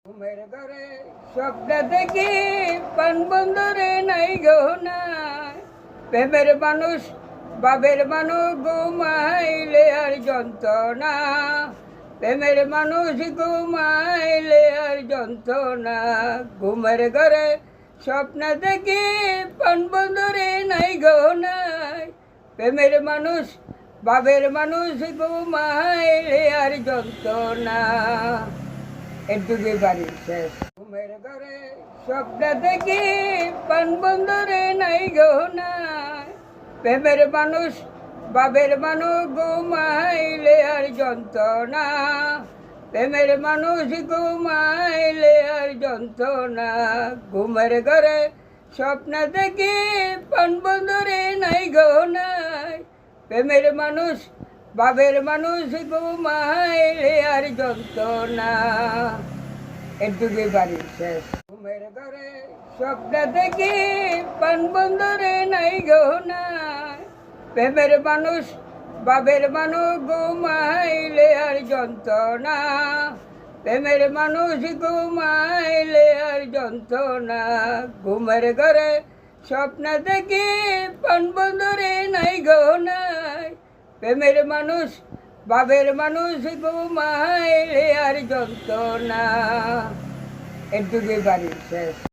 ঘুমের ঘরে স্বপ্ন দেখি পান বন্ধরে নাই গো নাই প্রেমের মানুষ বাবের মানুষ ঘুমাইলে আর যন্ত্রণা প্রেমের মানুষ ঘুমাইলে আর যন্ত্রণা ঘুমের ঘরে স্বপ্ন দেখি পান বন্ধরে নাই গো নাই প্রেমের মানুষ বাবের মানুষ ঘুমাইলে আর যন্ত্রণা এটুকুই বাড়ি শেষ। ঘুমের ঘরে স্বপ্ন দেখি পান বন্ধরে নাই গো নাই প্রেমের মানুষ বাবের মানুষ ঘুমাইলে আর যন্ত্রণা প্রেমের মানুষ ঘুমাইলে আর যন্ত্রণা ঘুমের ঘরে স্বপ্ন দেখি পান বন্ধরে নাই গো নাই প্রেমের মানুষ বাবের মানুষ ঘুমাইলে আর যন্ত্রণা এটুকুই বাড়ি শেষ। ঘুমের ঘরে স্বপ্ন দেখি পান বন্ধরে নাই গো নাই প্রেমের মানুষ বাবের মানুষ ঘুমাইলে আর যন্ত্রণা প্রেমের মানুষ ঘুমাইলে আর যন্ত্রণা ঘুমের ঘরে স্বপ্ন দেখি পান বন্ধরে নাই গো নাই প্রেমের মানুষ বাবের মানুষ ঘুমাইলে আর যন্ত্রণা এটুকুই বাড়ি শেষ।